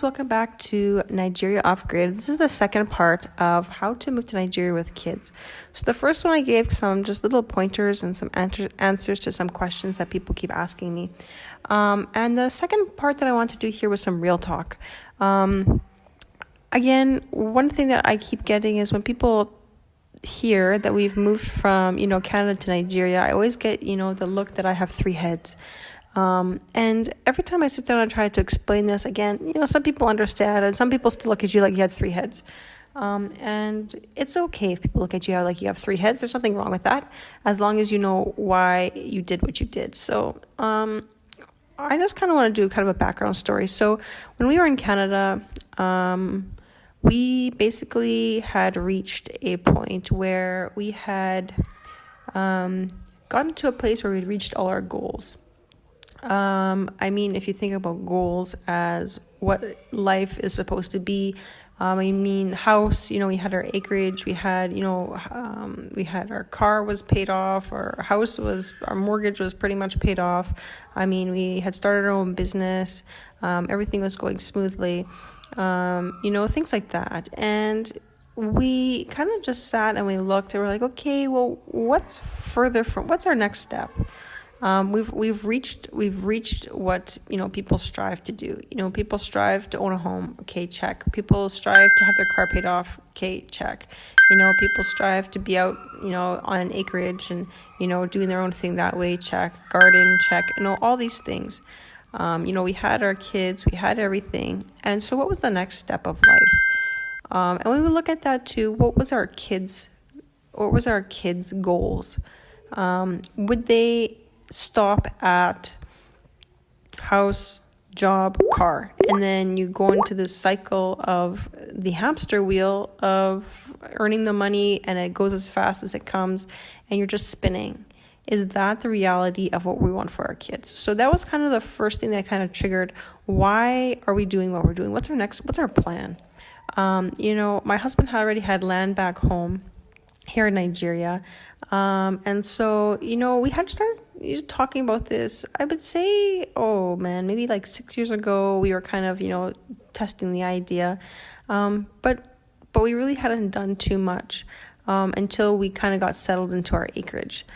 guys, welcome back to Nigeria Off-Grid. This is the second part of how to move to Nigeria with kids. So the first one I gave some just little pointers and some answers to some questions that people keep asking me. And the second part that I want to do here was some real talk. Again, one thing that I keep getting is when people hear that we've moved from, Canada to Nigeria, I always get, the look that I have three heads. And every time I sit down and try to explain this again, some people understand and some people still look at you like you had three heads. And it's okay if people look at you like you have three heads. There's nothing wrong with that, as long as you know why you did what you did. So, I just kind of want to do kind of a background story. So when we were in Canada, we basically had reached a point where we had, gotten to a place where we'd reached all our goals. If you think about goals as what life is supposed to be, house, we had our acreage, we had our car was paid off, our mortgage was pretty much paid off. We had started our own business, everything was going smoothly, things like that. And we kind of just sat and we looked and we're like, okay, well, what's our next step? We've reached what, people strive to do. People strive to own a home. Okay, check. People strive to have their car paid off. Okay, check. People strive to be out, on an acreage and, doing their own thing that way. Check. Garden, check. All these things. We had our kids, we had everything. And so what was the next step of life? And when we look at that too, what was our kids' goals? Would they stop at house, job, car, and then you go into this cycle of the hamster wheel of earning the money and it goes as fast as it comes and you're just spinning? Is that the reality of what we want for our kids? So that was kind of the first thing that kind of triggered, why are we doing what we're doing? What's our plan? My husband already had land back home here in Nigeria. And so, we had to start talking about this. I would say, maybe like 6 years ago, we were kind of, testing the idea. But we really hadn't done too much, until we kind of got settled into our acreage.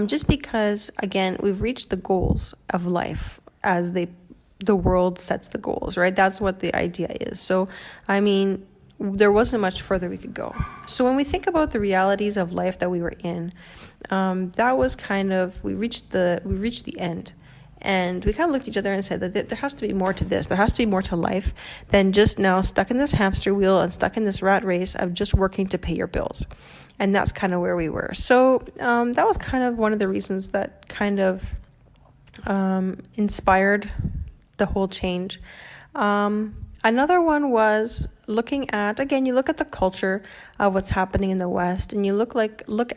Just because, again, we've reached the goals of life as the world sets the goals, right? That's what the idea is. So, there wasn't much further we could go. So when we think about the realities of life that we were in, that was kind of, we reached the end. And we kind of looked at each other and said that there has to be more to this. There has to be more to life than just now stuck in this hamster wheel and stuck in this rat race of just working to pay your bills. And that's kind of where we were. So that was kind of one of the reasons that kind of inspired the whole change. Another one was looking at, again, you look at the culture of what's happening in the West, and you look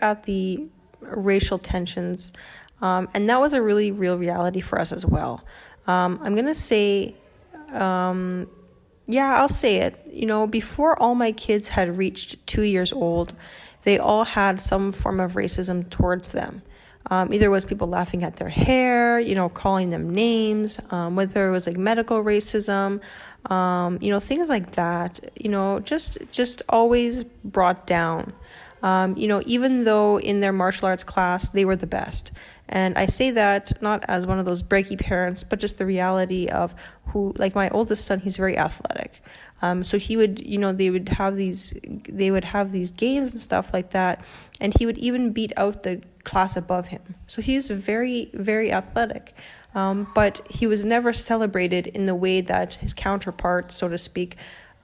at the racial tensions, and that was a really real reality for us as well. I'm gonna say, I'll say it. Before all my kids had reached 2 years old, they all had some form of racism towards them. Either it was people laughing at their hair, calling them names, whether it was like medical racism, things like that, just always brought down, even though in their martial arts class, they were the best. And I say that not as one of those breaky parents, but just the reality of who, like my oldest son, he's very athletic. So he would, they would have these games and stuff like that. And he would even beat out the class above him. So he was very, very athletic. But he was never celebrated in the way that his counterparts, so to speak,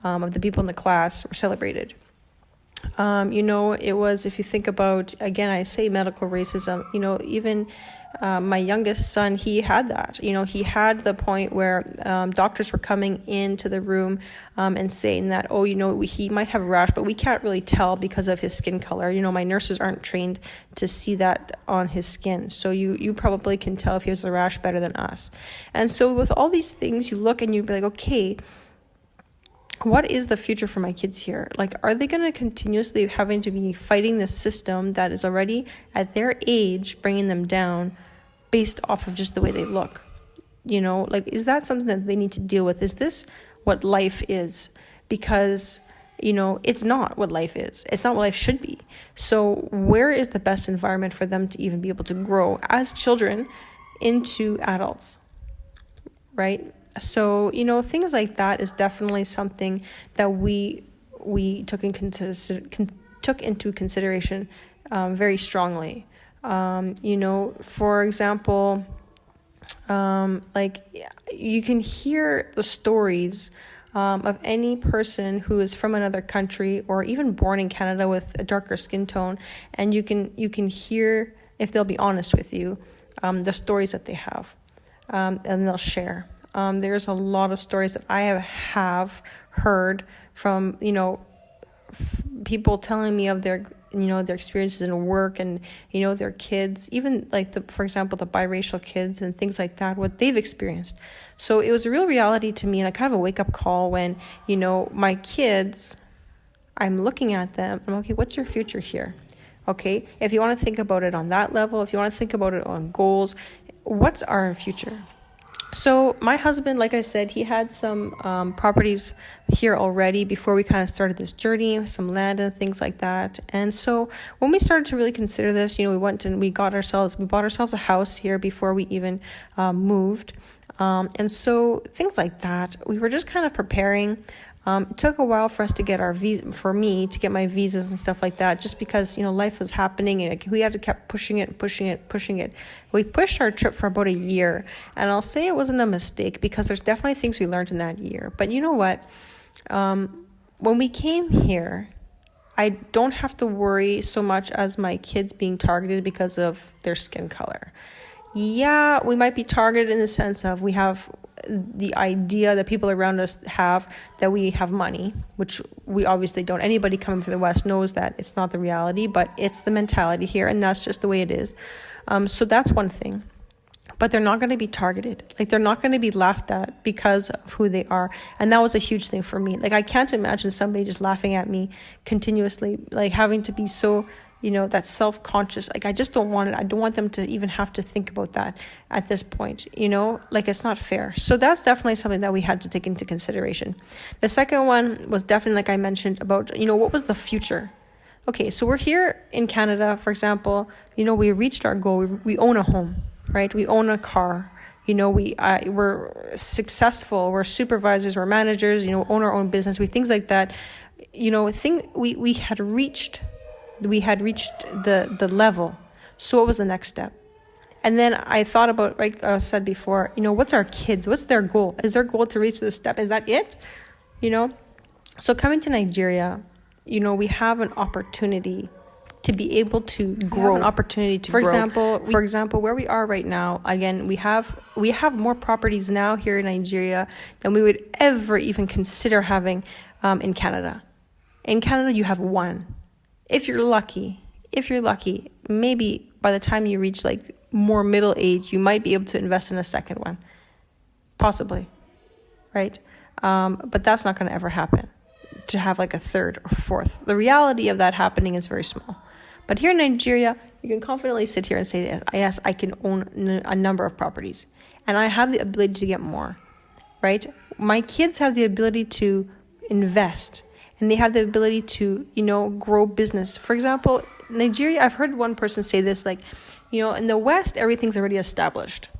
of the people in the class were celebrated. It was, if you think about, again, I say medical racism, even my youngest son, he had that. He had the point where doctors were coming into the room and saying that, he might have a rash, but we can't really tell because of his skin color. My nurses aren't trained to see that on his skin. So you probably can tell if he has a rash better than us. And so with all these things, you look and you'd be like, okay, what is the future for my kids here? Like, are they going to continuously having to be fighting this system that is already at their age bringing them down based off of just the way they look? Is that something that they need to deal with? Is this what life is, because it's not what life is. It's not what life should be. So where is the best environment for them to even be able to grow as children into adults, right? So, things like that is definitely something that we took into consideration very strongly. For example, like you can hear the stories of any person who is from another country or even born in Canada with a darker skin tone, and you can hear, if they'll be honest with you, the stories that they have, and they'll share. There's a lot of stories that I have heard from people telling me of their experiences in work, and their kids, even like for example the biracial kids and things like that, what they've experienced. So it was a real reality to me, and a kind of a wake-up call when my kids, I'm looking at them, I'm okay, what's your future here? Okay, if you want to think about it on that level, if you want to think about it on goals, what's our future? So my husband, like I said, he had some properties here already before we kind of started this journey, some land and things like that. And so when we started to really consider this, we went and we bought ourselves a house here before we even moved. And so things like that, we were just kind of preparing. It took a while for us to get our visa, for me to get my visas and stuff like that, just because, life was happening and we had to keep pushing it. We pushed our trip for about a year, and I'll say it wasn't a mistake because there's definitely things we learned in that year. But you know what? When we came here, I don't have to worry so much as my kids being targeted because of their skin color. Yeah, we might be targeted in the sense of we have the idea that people around us have that we have money, which we obviously don't. Anybody coming from the West knows that it's not the reality, but it's the mentality here, and that's just the way it is. So that's one thing. But they're not going to be targeted. Like, they're not going to be laughed at because of who they are. And that was a huge thing for me. Like, I can't imagine somebody just laughing at me continuously, like having to be so, that self-conscious. Like, I just don't want it. I don't want them to even have to think about that at this point, like, it's not fair. So that's definitely something that we had to take into consideration. The second one was definitely, like I mentioned, about, what was the future? Okay, so we're here in Canada, for example, we reached our goal. We own a home, right? We own a car. We're successful. We're supervisors. We're managers. Own our own business. Things like that. We had reached the level. So what was the next step? And then I thought about, like I said before, what's our kids? What's their goal? Is their goal to reach this step? Is that it? So coming to Nigeria, we have an opportunity to be able to grow. For example, where we are right now, again, we have more properties now here in Nigeria than we would ever even consider having in Canada. In Canada, you have one. If you're lucky, maybe by the time you reach like more middle age, you might be able to invest in a second one, possibly, right? But that's not going to ever happen, to have like a third or fourth. The reality of that happening is very small. But here in Nigeria, you can confidently sit here and say, yes, I can own a number of properties, and I have the ability to get more, right? My kids have the ability to invest, and they have the ability to, grow business. For example, Nigeria, I've heard one person say this, like, in the West, everything's already established,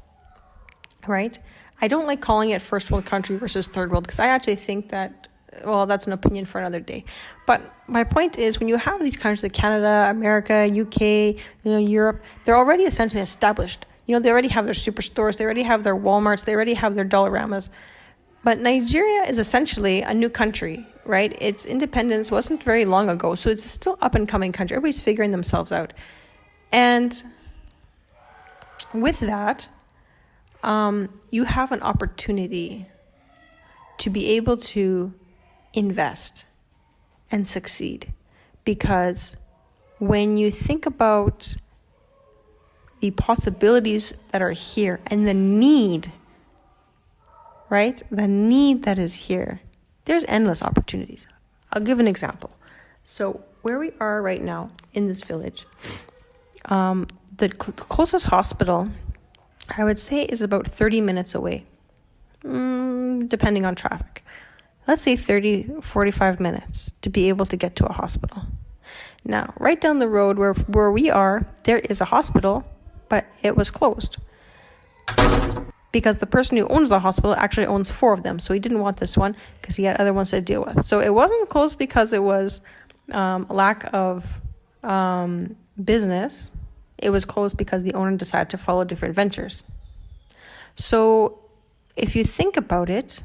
right? I don't like calling it first world country versus third world, because I actually think that, well, that's an opinion for another day. But my point is, when you have these countries like Canada, America, UK, Europe, they're already essentially established. They already have their superstores, they already have their Walmarts, they already have their Dollaramas. But Nigeria is essentially a new country, right? Its independence wasn't very long ago, so it's a still up-and-coming country. Everybody's figuring themselves out. And with that, you have an opportunity to be able to invest and succeed. Because when you think about the possibilities that are here and the need, right? The need that is here, there's endless opportunities. I'll give an example. So where we are right now in this village, the closest hospital, I would say, is about 30 minutes away, depending on traffic. let's say 30, 45 minutes to be able to get to a hospital. Now, right down the road where we are, there is a hospital, but it was closed because the person who owns the hospital actually owns 4 of them. So he didn't want this one because he had other ones to deal with. So it wasn't closed because it was lack of business. It was closed because the owner decided to follow different ventures. So if you think about it,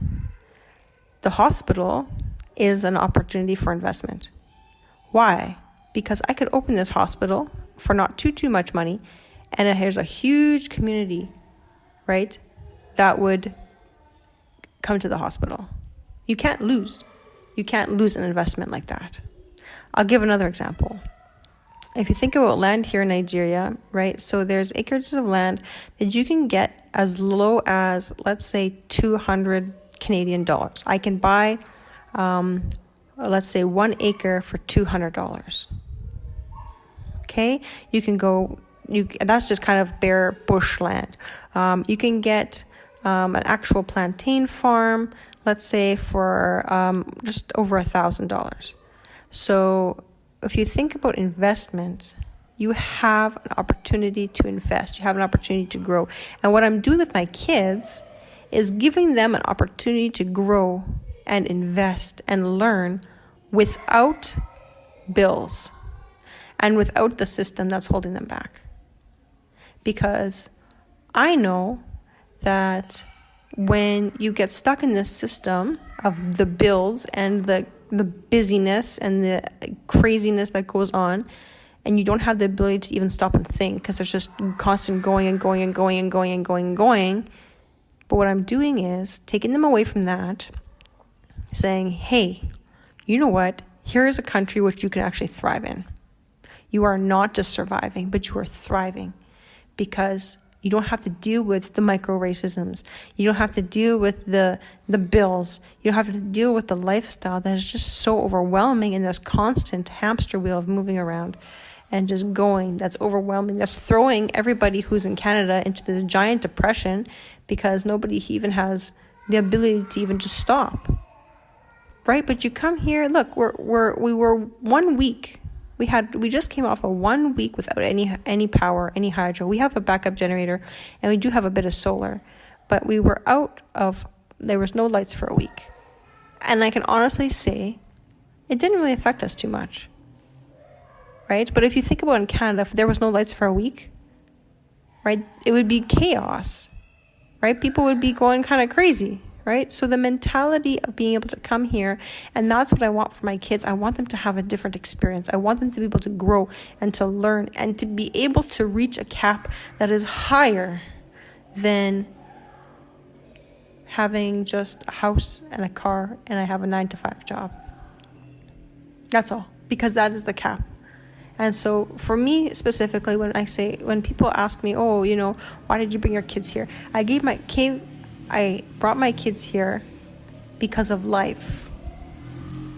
the hospital is an opportunity for investment. Why? Because I could open this hospital for not too much money, and here's a huge community, right, that would come to the hospital. You can't lose. You can't lose an investment like that. I'll give another example. If you think about land here in Nigeria, right, so there's acres of land that you can get as low as, let's say, 200 Canadian dollars. I can buy, let's say, 1 acre for $200. Okay, you can go, that's just kind of bare bush land. You can get an actual plantain farm, let's say, for just over $1,000. So if you think about investment, you have an opportunity to invest. You have an opportunity to grow. And what I'm doing with my kids is giving them an opportunity to grow and invest and learn without bills and without the system that's holding them back. Because I know that when you get stuck in this system of the bills and the busyness and the craziness that goes on, and you don't have the ability to even stop and think because there's just constant going and going and going and going and going and going. But what I'm doing is taking them away from that, saying, hey, you know what? Here is a country which you can actually thrive in. You are not just surviving, but you are thriving because you don't have to deal with the micro-racisms. You don't have to deal with the bills. You don't have to deal with the lifestyle that is just so overwhelming in this constant hamster wheel of moving around and just going. That's overwhelming. That's throwing everybody who's in Canada into this giant depression because nobody even has the ability to even just stop. Right? But you come here, look, we were 1 week. We just came off a 1 week without any power, any hydro. We have a backup generator and we do have a bit of solar, but there was no lights for a week. And I can honestly say it didn't really affect us too much. Right? But if you think about in Canada, if there was no lights for a week, right, it would be chaos. Right? People would be going kind of crazy. Right? So the mentality of being able to come here, and that's what I want for my kids. I want them to have a different experience. I want them to be able to grow and to learn and to be able to reach a cap that is higher than having just a house and a car and I have a 9-to-5 job. That's all, because that is the cap. And so for me specifically, when people ask me, oh, why did you bring your kids here? I brought my kids here because of life.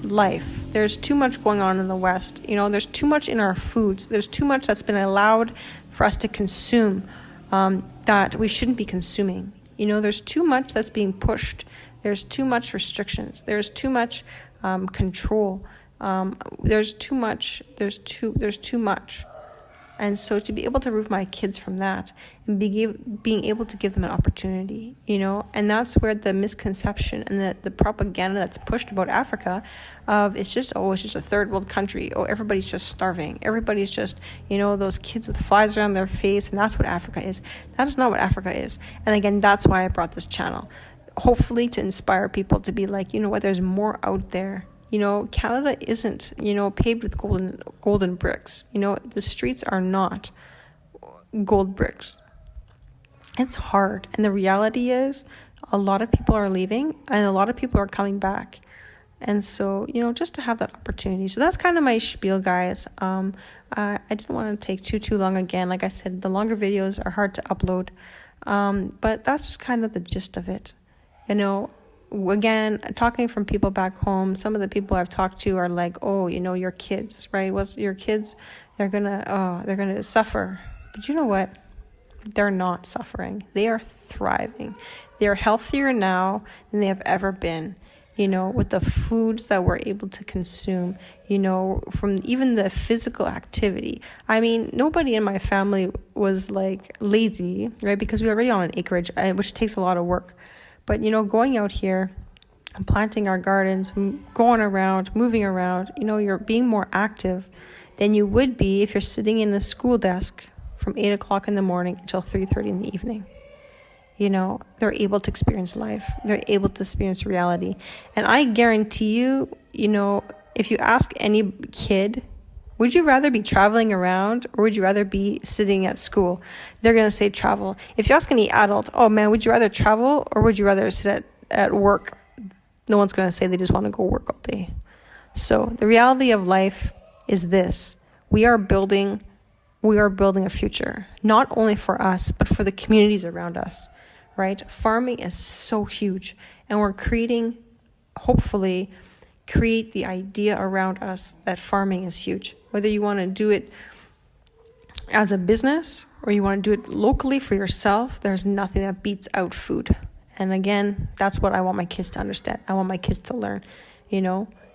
There's too much going on in the West. There's too much in our foods. There's too much that's been allowed for us to consume that we shouldn't be consuming. There's too much that's being pushed. There's too much restrictions. There's too much control. There's too much. And so to be able to remove my kids from that and being able to give them an opportunity, and that's where the misconception and the propaganda that's pushed about Africa of it's just a third world country. Oh, everybody's just starving. Everybody's just, those kids with flies around their face. And that's what Africa is. That is not what Africa is. And again, that's why I brought this channel. Hopefully to inspire people to be like, there's more out there. Canada isn't, paved with golden bricks. The streets are not gold bricks. It's hard. And the reality is a lot of people are leaving and a lot of people are coming back. And so, just to have that opportunity. So that's kind of my spiel, guys. I didn't want to take too long again. Like I said, the longer videos are hard to upload. But that's just kind of the gist of it. Again, talking from people back home, some of the people I've talked to are like, oh, your kids, right? Your kids, they're gonna suffer. But you know what? They're not suffering. They are thriving. They are healthier now than they have ever been. with the foods that we're able to consume, from even the physical activity. I mean, nobody in my family was like lazy, right? Because we were already on an acreage, which takes a lot of work. But, going out here and planting our gardens, going around, moving around, you're being more active than you would be if you're sitting in a school desk from 8 o'clock in the morning until 3:30 in the evening. They're able to experience life. They're able to experience reality. And I guarantee you, if you ask any kid, would you rather be traveling around or would you rather be sitting at school? They're going to say travel. If you ask any adult, oh man, would you rather travel or would you rather sit at work? No one's going to say they just want to go work all day. So the reality of life is this. We are building a future, not only for us, but for the communities around us, right? Farming is so huge, and we're hopefully create the idea around us that farming is huge. Whether you want to do it as a business or you want to do it locally for yourself, there's nothing that beats out food. And again, that's what I want my kids to understand. I want my kids to learn,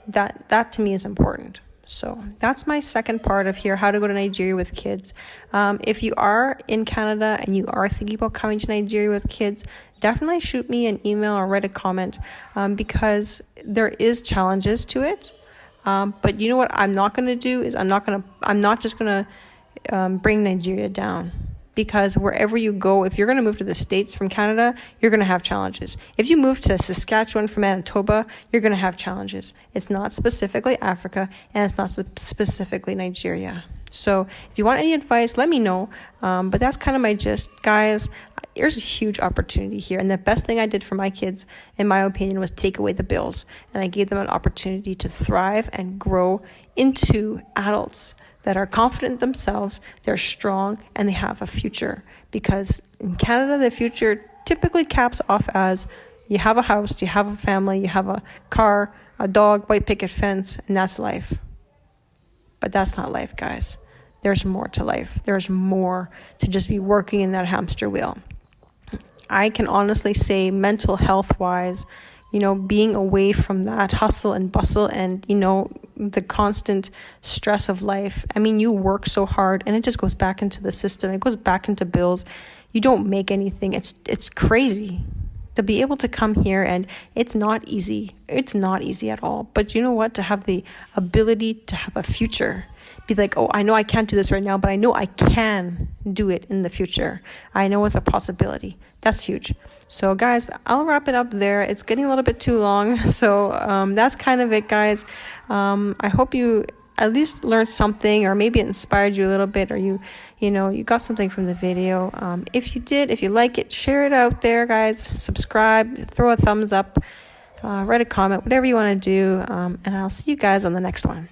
that to me is important. So that's my second part of here, how to go to Nigeria with kids. If you are in Canada and you are thinking about coming to Nigeria with kids, definitely shoot me an email or write a comment, because there is challenges to it. But you know what I'm not going to do is I'm not just going to bring Nigeria down. Because wherever you go, if you're going to move to the States from Canada, you're going to have challenges. If you move to Saskatchewan from Manitoba, you're going to have challenges. It's not specifically Africa, and it's not specifically Nigeria. So if you want any advice, let me know. But that's kind of my gist. Guys, there's a huge opportunity here. And the best thing I did for my kids, in my opinion, was take away the bills. And I gave them an opportunity to thrive and grow into adults that are confident in themselves, they're strong, and they have a future. Because in Canada, the future typically caps off as you have a house, you have a family, you have a car, a dog, white picket fence, and that's life. But that's not life, guys. There's more to life. There's more to just be working in that hamster wheel. I can honestly say mental health-wise, being away from that hustle and bustle and, the constant stress of life. I mean, you work so hard and it just goes back into the system. It goes back into bills. You don't make anything. It's crazy to be able to come here, and it's not easy. It's not easy at all. But you know what? To have the ability to have a future, be like, oh, I know I can't do this right now, but I know I can do it in the future. I know it's a possibility. That's huge. So guys, I'll wrap it up there. It's getting a little bit too long. So that's kind of it, guys. I hope you at least learned something, or maybe it inspired you a little bit, or you got something from the video. If you did, if you like it, share it out there, guys. Subscribe, throw a thumbs up, write a comment, whatever you want to do. And I'll see you guys on the next one.